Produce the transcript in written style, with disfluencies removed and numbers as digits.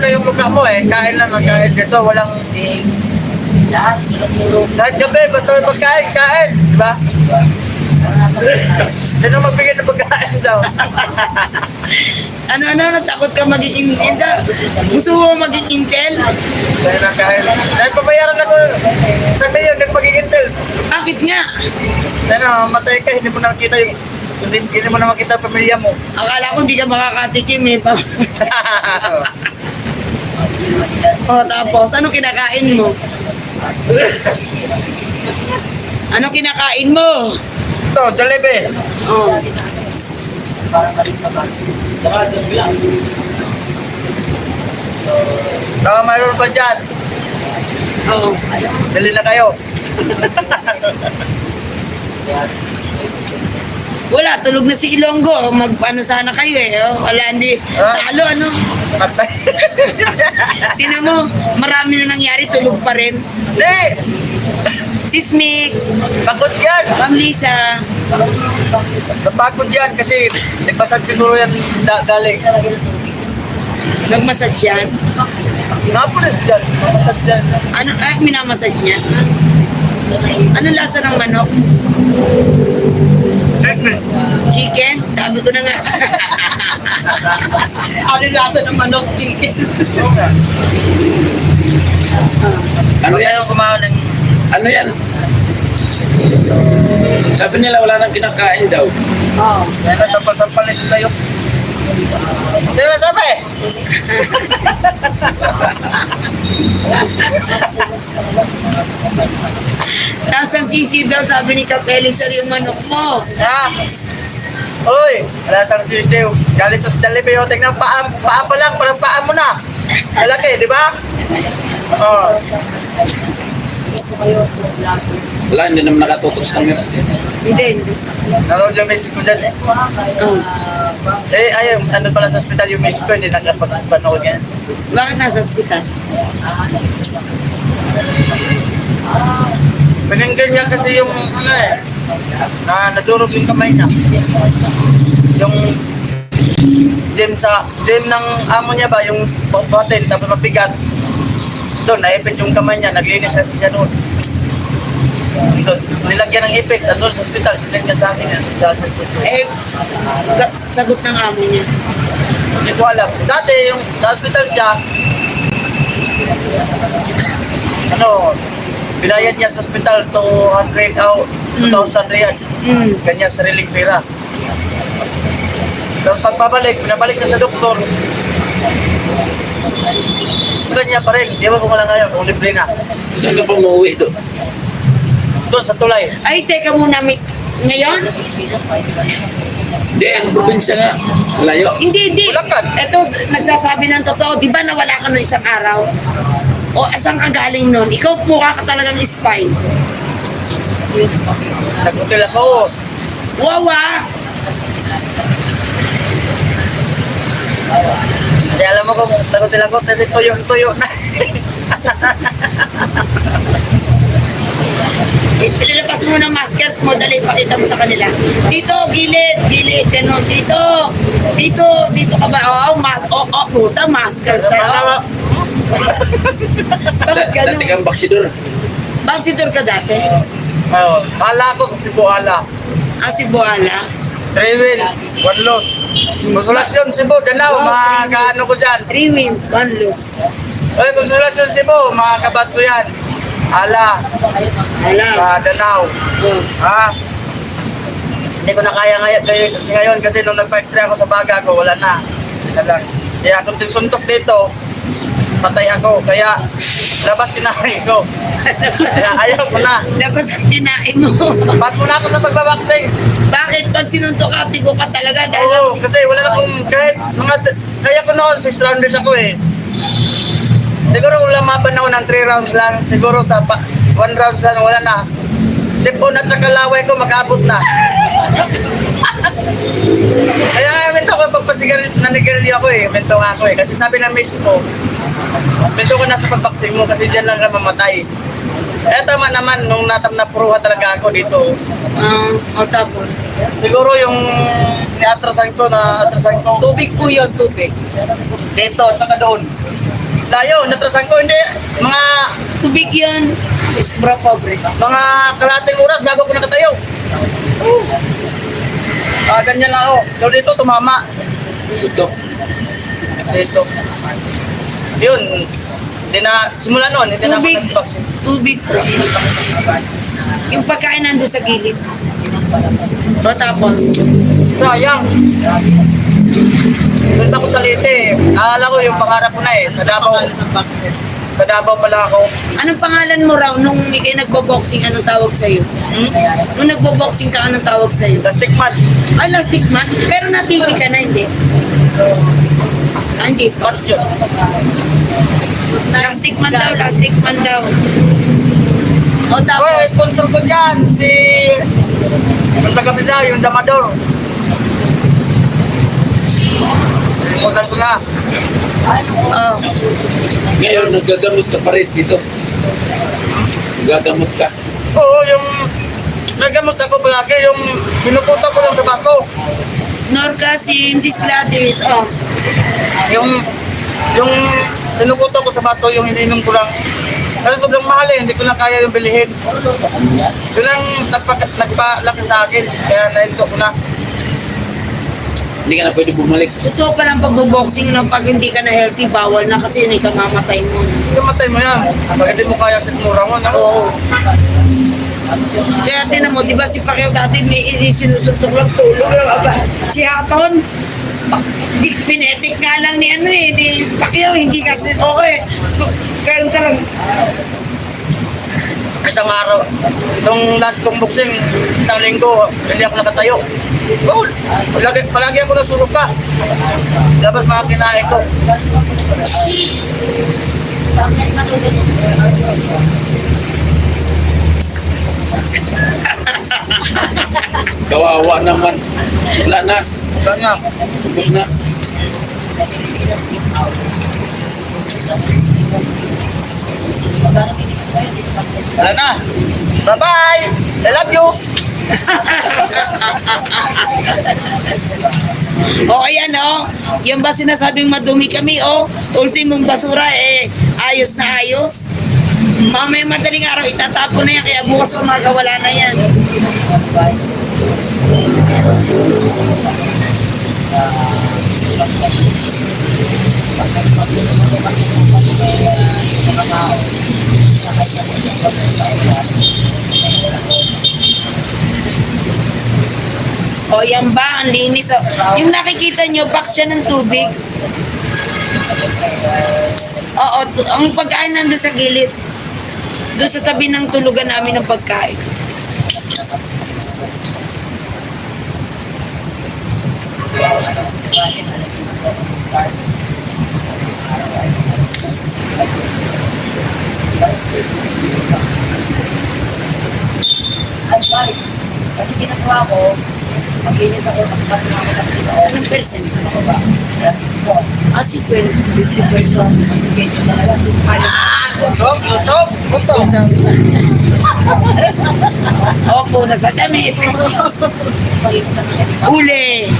na yung luka mo eh. Kain lang, kain dito. Walang... Kahit gabi, basta may pagkain, kain. Di ba? Sino magbigay ng pagkain daw? Ano, natakot ka maging intel? Gusto mo maging intel? Dahil na kain. Dahil papayaran ako sa milyon, nagpag-intel. Bakit nga? Dahil na, matay ka, hindi mo na makita yung... Hindi mo na makita ang pamilya mo. Akala ko hindi ka makakatikim eh. O tapos, ano kinakain mo? Ano kinakain mo? Ito, Jollibee. Oh. Mayroon pa dyan. Oh. Dali na kayo. Wala, tulog na si Ilonggo. Ano sana kayo eh. Oh. Wala, hindi. Talo, ano? Patay. Tingnan mo, marami na nangyari, tulog pa rin. Hindi! Sis Mix, Pagod yan! Ma'am Lisa. Napagod yan kasi nagbasad siguro yan galing. Nag-massage yan. Napulis dyan. Nagbasad yan. Ano, ay, minamassage niya. Ano lasa ng manok? Checkmate. Chicken? Sabi ko na nga. Ano lasa ng manok? Chicken. Ano yan yung kumain ng... Ano yan? Sabi nila wala nang kinakain daw. Oo. Yan na, sampal-sampal nito tayo. Hindi na sabi! Nasang sisi daw, sabi ni Kapeli, sir, yung manok mo. Ha? Uy! Wala sang sisiw. Galit to sa Jollibee. O, tignan, paa pa lang. Parang paa mo na. Malaki, di ba? Oo. Wala, hindi naman nakatutok sa camera siya. Hindi. Nanood yung Mexico dyan eh. Oh. Eh, ayun, ano pala sa hospital yung Mexico, hindi nakapanood yan. Bakit nasa ospital? Pininggan niya kasi yung, ano eh, na nadurog yung kamay niya. Yung gym ng amo niya ba, yung hotel, tapos mabigat. Doon, naipit yung kamay niya, naglinis siya doon. Doon, nilagyan ng ipit, doon sa hospital, sinag niya sa akin yan, sa cellphone. Eh, sagot ng amo niya. Hindi ko alam. Dati, yung sa hospital siya, ano, binayad niya sa hospital 2,000 riyal. Kanya sariling pera. Tapos pagpabalik, pinabalik siya sa doktor. Kanya pa rin, di ba kung wala ngayon, kung libre na. Saan ka pa umuwi doon? Doon sa tulay. Ay, teka muna, ngayon? Hindi, ang probinsya nga. Layo. Hindi. Bulacan. Ito, nagsasabi ng totoo. Di ba nawala ka noong isang araw? O, saan ka galing nun? Ikaw mukha ka talagang spy. Nag-hotel ako. Wawa! Kasi alam mo kung nag-hotel ako, kasi tuyo na. Ilalapas mo ng maskers mo, dali, pakita mo sa kanila. Dito, gilid, ganun. Dito ka ba? Puta, maskers kayo. Bakit Dati ganun? kang baksidor. Baksidor ka dati? Oo. Hala ako sa Cebu, hala. Kasi Buala. 3 wins, 1 loss. Konsolasyon Cebu, Danao, mga kaano ko dyan. 3 wins, 1 loss. Oy, Konsolasyon Cebu, mga kabat ko yan. Hala, Hala. Danao. Ha? Hindi ko na kaya kasi ngayon kasi nung nagpa-extra ako sa baga ko, wala na. Wala lang. Kaya kung suntok dito, patay ako. Kaya labas kinain ko. Kaya ayaw ko na. Labas ang kinain mo. Pas muna ako sa pagbabaksing. Bakit pag sinuntok ka, tigo ka talaga? Dahil Oo, kasi wala na akong kahit kaya ko noon 6 rounders ako eh. Siguro kung lamaban ako ng 3 rounds lang, siguro sa 1 rounds lang, wala na. Sipon at saka laway ko mag-abot na. Kaya nga minto ko pagpasigarit na nigarilyo ako eh. Minto nga ako eh. Kasi sabi ng miss ko, minto ko nasa pagbaksing mo kasi dyan lang ka mamatay. Eh tama naman, nung napuruha talaga ako dito. tapos. Siguro yung atrasan ko. Tubig po yun, tubig. Dito, at saka doon. Layo, natrasan ko, hindi. Mga Tubig yan. Sobra pobre. kalating oras bago ko nakatayo. Ganyan lang ako. So dito, tumama. Suntok. Dito. Yun. Hindi na, simula noon, hindi na ako Tubig. nag-vaccine. Tubig bro. Yung pagkain nandun sa gilid. O tapos, Sayang. Doon ako sa Leyte. Akala ko yung pangarap ko na eh. Sa Davao. Sa Davao pala ako. anong pangalan mo raw nung ikay nagbo-boxing, anong tawag sa'yo? Nung nagbo-boxing ka, anong tawag sa'yo? Plastic man. Ah, Lastic Man? Pero na-TV ka na, hindi? Ah, hindi pa. Ba't yun? Lastic Man daw, Lastic Man daw. O Oy, tapos, sponsor ko dyan. Si... Yung taga-Mindanao, yung Damador. Imutan ko na. oh, Ngayon, nagagamot ka pa rin dito. Gagamot ka. Oo, yung... Nagamot ako palagi, yung pinuputan ko lang sa baso. Norcasim, Sis Gladys, oh. Yung pinuputan ko sa baso, yung iniinom ko lang. Kasi sobrang mahal eh, hindi ko na kaya yung bilihin. Yun ang nagpalaki sa akin, kaya nahinto ko na. Hindi ka na pwede bumalik. Totoo pa lang pagbo-boxing no, pag hindi ka na healthy, bawal na kasi hindi ka mamatay mo. Kamatay mo yan. Pag hindi mo kaya sigmura mo, no? Oo. Kaya tinan mo, di ba si Pacquiao dati may sinusuntok lang tulog lang aba. Si Hatton, pinetik nga lang ni ano eh, ni Pacquiao, hindi kasi okay. Kaya talaga. Isang araw, nung last kong boxing, isang linggo, hindi ako nakatayo. Goal! Palagi ako nasusuka. Labas mga kinain ko. Kawawa naman. Wala na. Wala na. Ubus na. Wala na. Bye-bye! I love you! O ayan o, yung ba sinasabing madumi kami o, ultimong basura eh, ayos na ayos. Mamaya madaling araw itatapon na yan, kaya bukas umaga wala na yan. O yan ba, ang linis. O, yung nakikita nyo, box siya ng tubig. Oo, ang pagkain nandun sa gilid. Doon sa tabi ng tulugan namin ng pagkain. Kasi ginagawa ko, maglinis ako ng pagkakas ng kilo. Anong percent? Kasi po, Ah, 50%. Lusog, lusog! Punto! Opo, nasa damit. Huli!